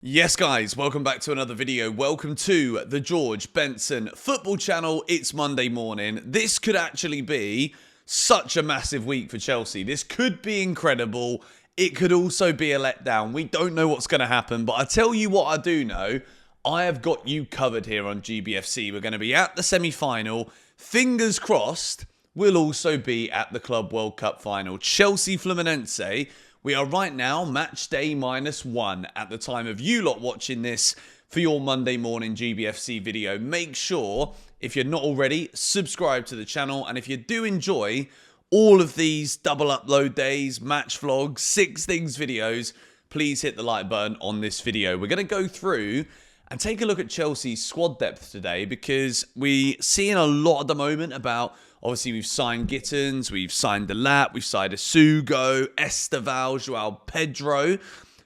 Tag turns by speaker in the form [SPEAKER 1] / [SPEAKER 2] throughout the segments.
[SPEAKER 1] Yes guys, welcome back to another video. Welcome to the George Benson Football Channel. It's Monday morning. This could actually be such a massive week for Chelsea. This could be incredible. It could also be a letdown. We don't know what's going to happen, but I tell you what I do know. I have got you covered here on GBFC. We're going to be at the semi-final. Fingers crossed, we'll also be at the Club World Cup final. Chelsea Fluminense. We are right now match day -1 at the time of you lot watching this for your Monday morning GBFC video. Make sure, if you're not already, subscribe to the channel. And if you do enjoy all of these double upload days, match vlogs, 6 things videos, please hit the like button on this video. We're going to go through and take a look at Chelsea's squad depth today because we're seeing a lot at the moment about... Obviously, we've signed Gittins, we've signed Delap, we've signed Asugo, Esteval, Joao Pedro.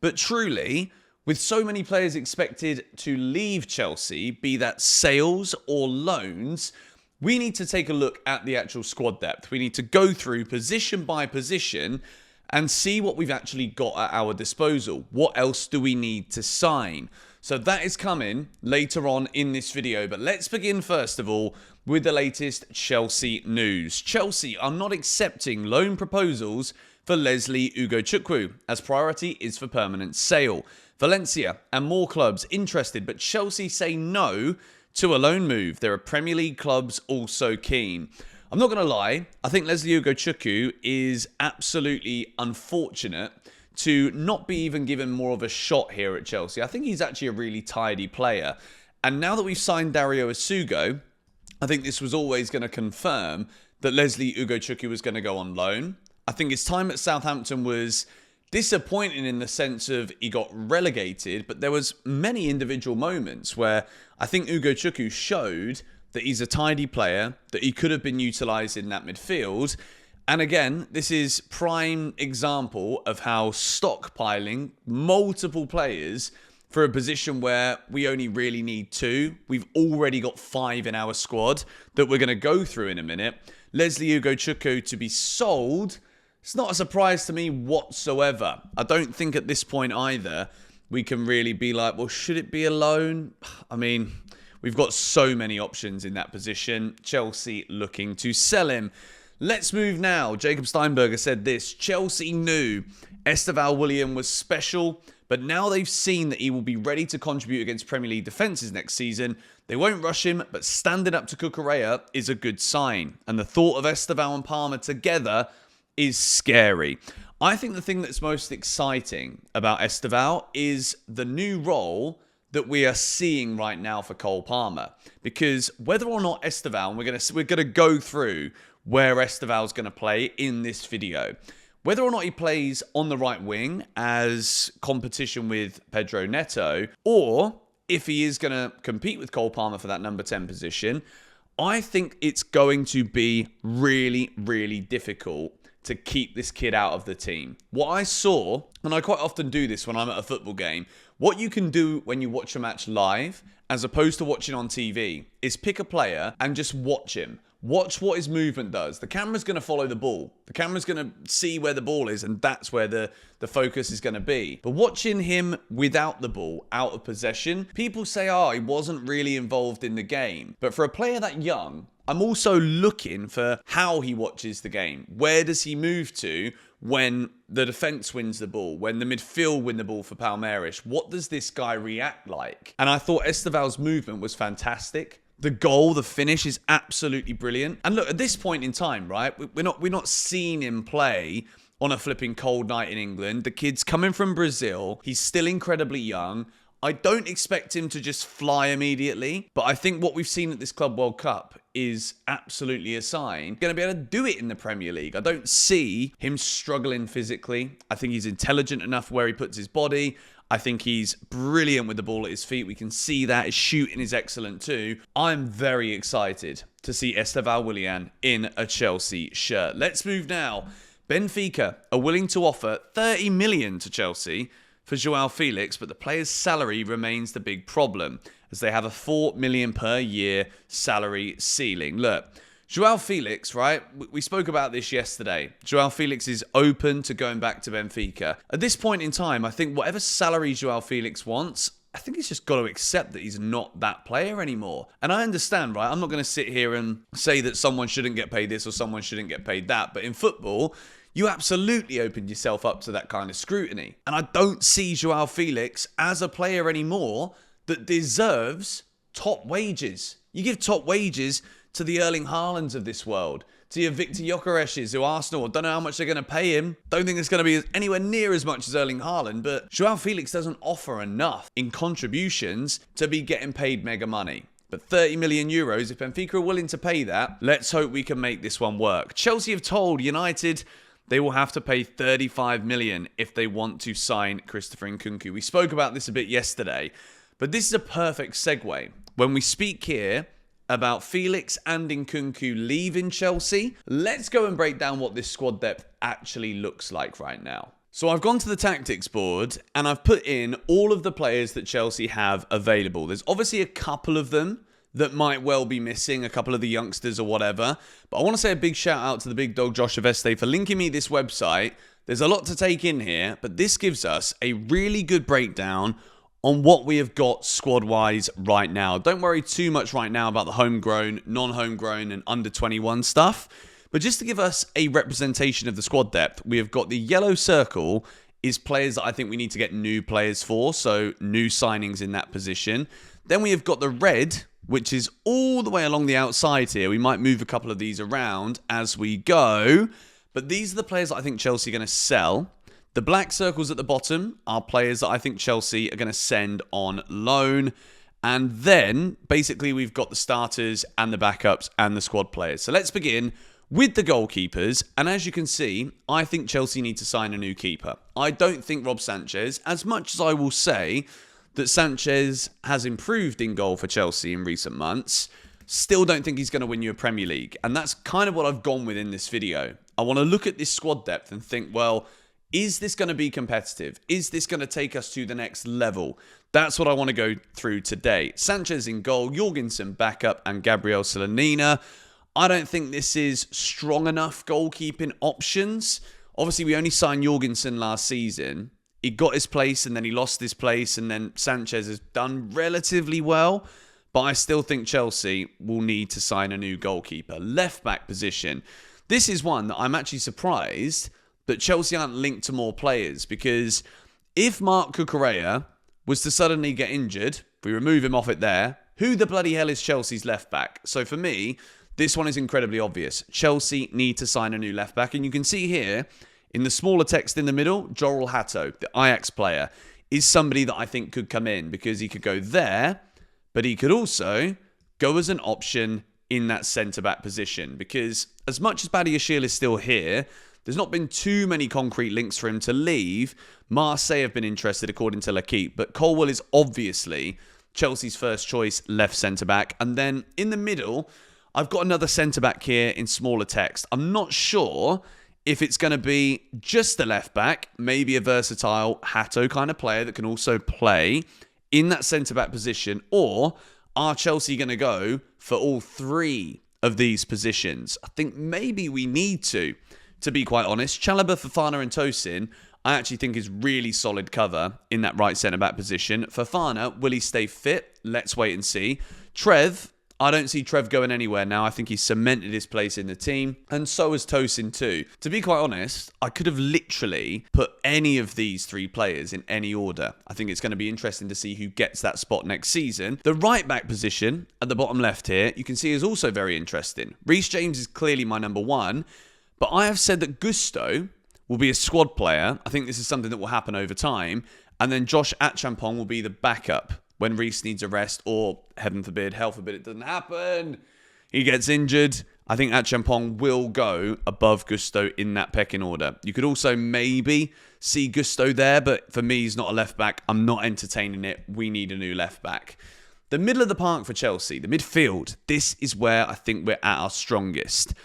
[SPEAKER 1] But truly, with so many players expected to leave Chelsea, be that sales or loans, we need to take a look at the actual squad depth. We need to go through position by position and see what we've actually got at our disposal. What else do we need to sign? So that is coming later on in this video. But let's begin first of all with the latest Chelsea news. Chelsea are not accepting loan proposals for Leslie Ugochukwu, as priority is for permanent sale. Valencia and more clubs interested, but Chelsea say no to a loan move. There are Premier League clubs also keen. I'm not going to lie, I think Leslie Ugochukwu is absolutely unfortunate to not be even given more of a shot here at Chelsea. I think he's actually a really tidy player. And now that we've signed Dario Asugo, I think this was always going to confirm that Leslie Ugochukwu was going to go on loan. I think his time at Southampton was disappointing in the sense of he got relegated, but there was many individual moments where I think Ugochukwu showed that he's a tidy player, that he could have been utilised in that midfield. And again, this is prime example of how stockpiling multiple players for a position where we only really need 2. We've already got 5 in our squad that we're going to go through in a minute. Leslie Ugochukwu to be sold, it's not a surprise to me whatsoever. I don't think at this point either we can really be like, well, should it be a loan? I mean, we've got so many options in that position. Chelsea looking to sell him. Let's move now. Jacob Steinberger said this: Chelsea knew Esteval Willian was special, but now they've seen that he will be ready to contribute against Premier League defences next season. They won't rush him, but standing up to Cucurella is a good sign. And the thought of Esteval and Palmer together is scary. I think the thing that's most exciting about Esteval is the new role that we are seeing right now for Cole Palmer. Because whether or not Esteval, and we're gonna go through where Esteval's going to play in this video. Whether or not he plays on the right wing as competition with Pedro Neto, or if he is going to compete with Cole Palmer for that number 10 position, I think it's going to be really, really difficult to keep this kid out of the team. What I saw, and I quite often do this when I'm at a football game, what you can do when you watch a match live, as opposed to watching on TV, is pick a player and just watch him. Watch what his movement does. The camera's going to follow the ball. The camera's going to see where the ball is, and that's where the focus is going to be. But watching him without the ball, out of possession, people say, oh, he wasn't really involved in the game. But for a player that young, I'm also looking for how he watches the game. Where does he move to when the defence wins the ball? When the midfield win the ball for Palmeiras? What does this guy react like? And I thought Esteval's movement was fantastic. The goal, the finish is absolutely brilliant. And look, at this point in time, right, we're not seeing him play on a flipping cold night in England. The kid's coming from Brazil. He's still incredibly young. I don't expect him to just fly immediately, but I think what we've seen at this Club World Cup is absolutely a sign. Going to be able to do it in the Premier League. I don't see him struggling physically. I think he's intelligent enough where he puts his body. I think he's brilliant with the ball at his feet. We can see that. His shooting is excellent too. I'm very excited to see Esteval Willian in a Chelsea shirt. Let's move now. Benfica are willing to offer 30 million to Chelsea for Joao Felix, but the player's salary remains the big problem, as they have a 4 million per year salary ceiling. Look, Joao Felix, right? We spoke about this yesterday. Joao Felix is open to going back to Benfica. At this point in time, I think whatever salary Joao Felix wants, I think he's just got to accept that he's not that player anymore. And I understand, right? I'm not going to sit here and say that someone shouldn't get paid this or someone shouldn't get paid that. But in football, you absolutely opened yourself up to that kind of scrutiny. And I don't see Joao Felix as a player anymore that deserves top wages. You give top wages to the Erling Haalands of this world, to your Victor Gyökeres's, who Arsenal don't know how much they're going to pay him. Don't think it's going to be anywhere near as much as Erling Haaland, but Joao Felix doesn't offer enough in contributions to be getting paid mega money. But 30 million euros, if Benfica are willing to pay that, let's hope we can make this one work. Chelsea have told United they will have to pay 35 million if they want to sign Christopher Nkunku. We spoke about this a bit yesterday, but this is a perfect segue. When we speak here about Felix and Nkunku leaving Chelsea, let's go and break down what this squad depth actually looks like right now. So I've gone to the tactics board and I've put in all of the players that Chelsea have available. There's obviously a couple of them that might well be missing, a couple of the youngsters or whatever. But I want to say a big shout out to the big dog Josh Aveste for linking me this website. There's a lot to take in here, but this gives us a really good breakdown on what we have got squad-wise right now. Don't worry too much right now about the homegrown, non-homegrown and under-21 stuff. But just to give us a representation of the squad depth, we have got the yellow circle is players that I think we need to get new players for, so new signings in that position. Then we have got the red, which is all the way along the outside here. We might move a couple of these around as we go. But these are the players that I think Chelsea are going to sell. The black circles at the bottom are players that I think Chelsea are going to send on loan. And then, basically, we've got the starters and the backups and the squad players. So let's begin with the goalkeepers. And as you can see, I think Chelsea need to sign a new keeper. I don't think Rob Sanchez, as much as I will say that Sanchez has improved in goal for Chelsea in recent months, still don't think he's going to win you a Premier League. And that's kind of what I've gone with in this video. I want to look at this squad depth and think, well, is this going to be competitive? Is this going to take us to the next level? That's what I want to go through today. Sanchez in goal, Jorgensen backup, and Gabriel Slonina. I don't think this is strong enough goalkeeping options. Obviously, we only signed Jorgensen last season. He got his place and then he lost his place, and then Sanchez has done relatively well. But I still think Chelsea will need to sign a new goalkeeper. Left back position. This is one that I'm actually surprised that Chelsea aren't linked to more players, because if Marc Cucurella was to suddenly get injured, if we remove him off it there, who the bloody hell is Chelsea's left back? So for me, this one is incredibly obvious. Chelsea need to sign a new left back. And you can see here, in the smaller text in the middle, Jorel Hato, the Ajax player, is somebody that I think could come in, because he could go there, but he could also go as an option in that centre-back position. Because as much as Badiashile is still here, there's not been too many concrete links for him to leave. Marseille have been interested, according to L'Équipe, but Colwill is obviously Chelsea's first choice left centre-back. And then in the middle, I've got another centre-back here in smaller text. I'm not sure if it's going to be just a left-back, maybe a versatile Hato kind of player that can also play in that centre-back position, or are Chelsea going to go for all three of these positions? I think maybe we need to be quite honest. Chalobah, Fofana and Tosin, I actually think is really solid cover in that right centre-back position. Fofana, will he stay fit? Let's wait and see. Trev, I don't see Trev going anywhere now. I think he's cemented his place in the team. And so has Tosin too. To be quite honest, I could have literally put any of these three players in any order. I think it's going to be interesting to see who gets that spot next season. The right back position at the bottom left here, you can see is also very interesting. Reece James is clearly my number one. But I have said that Gusto will be a squad player. I think this is something that will happen over time. And then Josh Achampong will be the backup when Reece needs a rest, or heaven forbid, hell forbid it doesn't happen, he gets injured. I think Achampong will go above Gusto in that pecking order. You could also maybe see Gusto there, but for me, he's not a left back. I'm not entertaining it. We need a new left back. The middle of the park for Chelsea, the midfield, this is where I think we're at our strongest.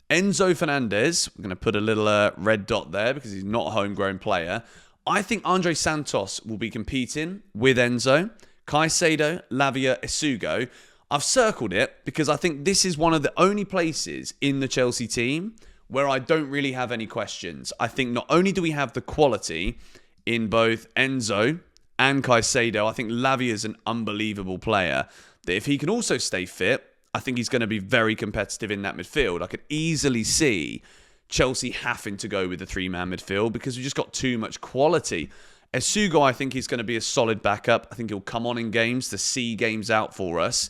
[SPEAKER 1] Enzo Fernandez, we're going to put a little red dot there because he's not a homegrown player. I think Andre Santos will be competing with Enzo. Caicedo, Lavia, Isugo. I've circled it because I think this is one of the only places in the Chelsea team where I don't really have any questions. I think not only do we have the quality in both Enzo and Caicedo, I think Lavia is an unbelievable player. That if he can also stay fit, I think he's going to be very competitive in that midfield. I could easily see Chelsea having to go with the three-man midfield because we just got too much quality. Esugo, I think he's going to be a solid backup. I think he'll come on in games to see games out for us.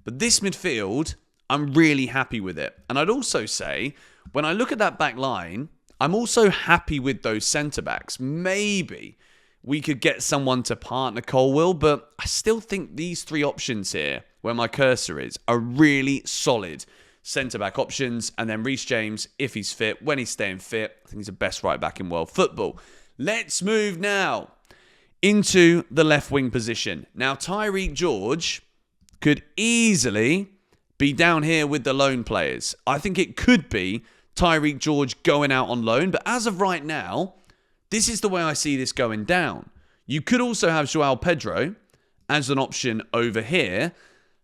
[SPEAKER 1] But this midfield, I'm really happy with it. And I'd also say, when I look at that back line, I'm also happy with those centre-backs. Maybe we could get someone to partner Colwill, but I still think these three options here, where my cursor is, are really solid centre-back options. And then Reece James, if he's fit, when he's staying fit, I think he's the best right-back in world football. Let's move now into the left wing position. Now, Tyreek George could easily be down here with the loan players. I think it could be Tyreek George going out on loan, but as of right now, this is the way I see this going down. You could also have João Pedro as an option over here,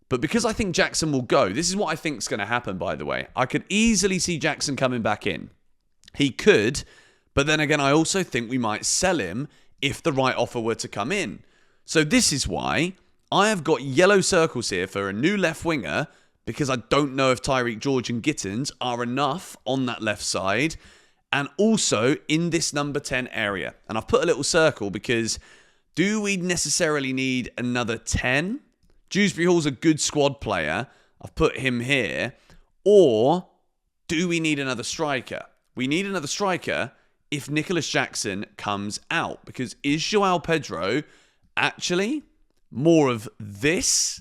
[SPEAKER 1] but because I think Jackson will go, this is what I think is going to happen, by the way. I could easily see Jackson coming back in. He could, but then again, I also think we might sell him if the right offer were to come in. So this is why I have got yellow circles here for a new left winger, because I don't know if Tyreek George and Gittins are enough on that left side, and also in this number 10 area. And I've put a little circle because do we necessarily need another 10? Dewsbury Hall's a good squad player. I've put him here. Or do we need another striker? We need another striker if Nicholas Jackson comes out, because is João Pedro actually more of this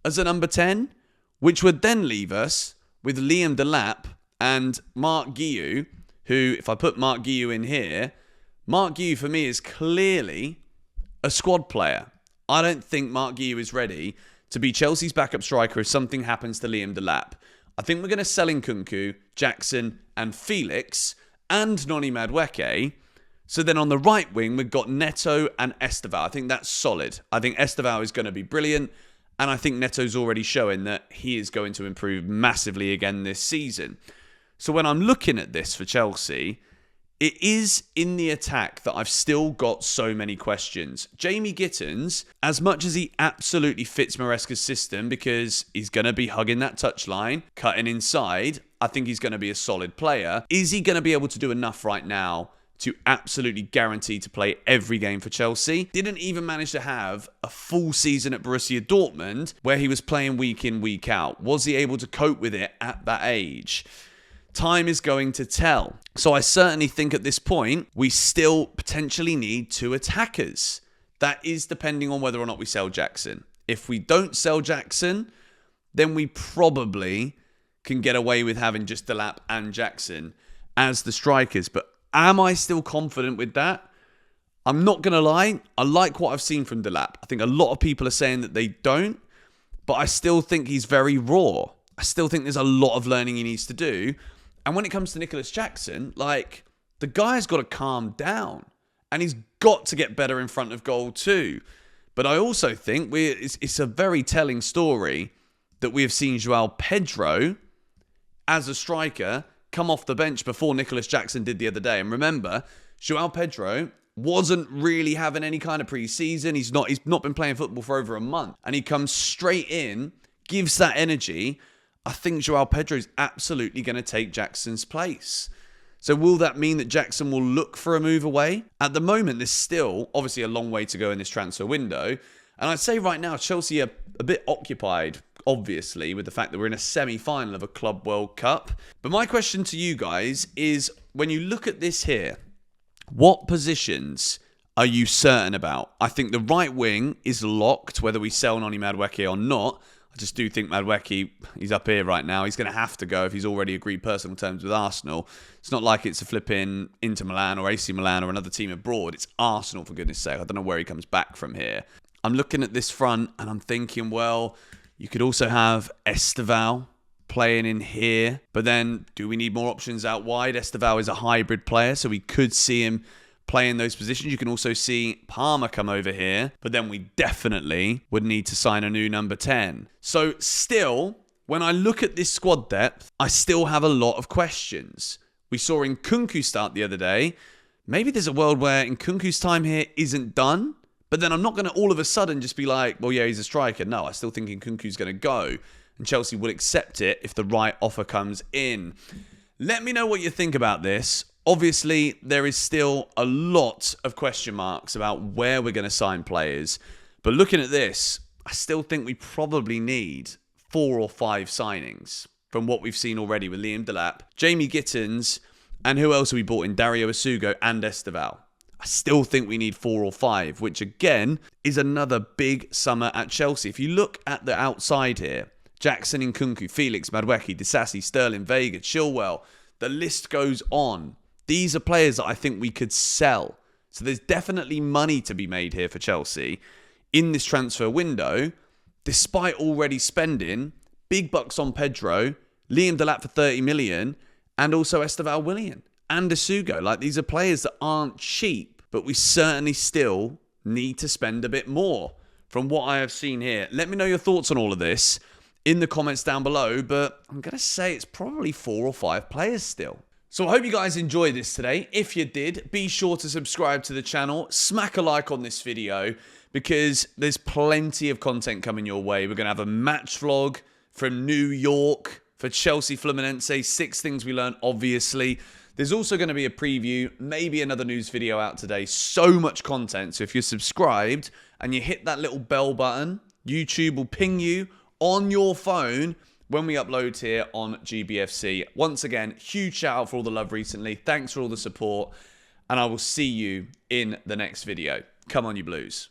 [SPEAKER 1] as a number 10? Which would then leave us with Liam Delap and Mark Guiu, who, if I put Mark Guiu in here, Mark Guiu for me is clearly a squad player. I don't think Mark Guiu is ready to be Chelsea's backup striker if something happens to Liam Delap. I think we're going to sell Nkunku, Jackson and Felix and Noni Madueke. So then on the right wing, we've got Neto and Esteval. I think that's solid. I think Esteval is going to be brilliant. And I think Neto's already showing that he is going to improve massively again this season. So when I'm looking at this for Chelsea, it is in the attack that I've still got so many questions. Jamie Gittins, as much as he absolutely fits Maresca's system because he's going to be hugging that touchline, cutting inside, I think he's going to be a solid player. Is he going to be able to do enough right now to absolutely guarantee to play every game for Chelsea? Didn't even manage to have a full season at Borussia Dortmund where he was playing week in, week out. Was he able to cope with it at that age? Time is going to tell. So I certainly think at this point, we still potentially need two attackers. That is depending on whether or not we sell Jackson. If we don't sell Jackson, then we probably can get away with having just Delap and Jackson as the strikers. But am I still confident with that? I'm not going to lie. I like what I've seen from Delap. I think a lot of people are saying that they don't, but I still think he's very raw. I still think there's a lot of learning he needs to do. And when it comes to Nicholas Jackson, like, the guy's got to calm down and he's got to get better in front of goal too. But I also think it's a very telling story that we have seen João Pedro as a striker come off the bench before Nicholas Jackson did the other day. And remember, João Pedro wasn't really having any kind of pre-season. He's not been playing football for over a month. And he comes straight in, gives that energy. I think João Pedro is absolutely going to take Jackson's place. So will that mean that Jackson will look for a move away? At the moment, there's still obviously a long way to go in this transfer window. And I'd say right now, Chelsea are a bit occupied, obviously, with the fact that we're in a semi-final of a Club World Cup. But my question to you guys is, when you look at this here, what positions are you certain about? I think the right wing is locked, whether we sell Noni Madueke or not. I just do think Madueke, he's up here right now. He's going to have to go if he's already agreed personal terms with Arsenal. It's not like it's a flipping Inter Milan or AC Milan or another team abroad. It's Arsenal, for goodness sake. I don't know where he comes back from here. I'm looking at this front and I'm thinking, well, you could also have Esteval playing in here. But then, do we need more options out wide? Esteval is a hybrid player, so we could see him play in those positions. You can also see Palmer come over here, but then we definitely would need to sign a new number 10. So still, when I look at this squad depth, I still have a lot of questions. We saw Nkunku start the other day. Maybe there's a world where Nkunku's time here isn't done, but then I'm not going to all of a sudden just be like, well, yeah, he's a striker. No, I still think Nkunku's going to go, and Chelsea will accept it if the right offer comes in. Let me know what you think about this. Obviously, there is still a lot of question marks about where we're going to sign players, but looking at this, I still think we probably need 4 or 5 signings from what we've seen already with Liam Delap, Jamie Gittins, and who else have we bought in? Dario Asugo and Esteval. I still think we need 4 or 5, which again is another big summer at Chelsea. If you look at the outside here, Jackson, Nkunku, Felix, Madueke, Disasi, Sterling, Vega, Chilwell, the list goes on. These are players that I think we could sell. So there's definitely money to be made here for Chelsea in this transfer window, despite already spending big bucks on Pedro, Liam Delap for 30 million, and also Esteval Willian and Asugo. Like, these are players that aren't cheap, but we certainly still need to spend a bit more from what I have seen here. Let me know your thoughts on all of this in the comments down below, but I'm going to say it's probably 4 or 5 players still. So I hope you guys enjoyed this today. If you did, be sure to subscribe to the channel, smack a like on this video, because there's plenty of content coming your way. We're going to have a match vlog from New York for Chelsea Fluminense, 6 things we learned, obviously. There's also going to be a preview, maybe another news video out today. So much content. So if you're subscribed and you hit that little bell button, YouTube will ping you on your phone when we upload here on GBFC. Once again, huge shout out for all the love recently. Thanks for all the support. And I will see you in the next video. Come on, you Blues.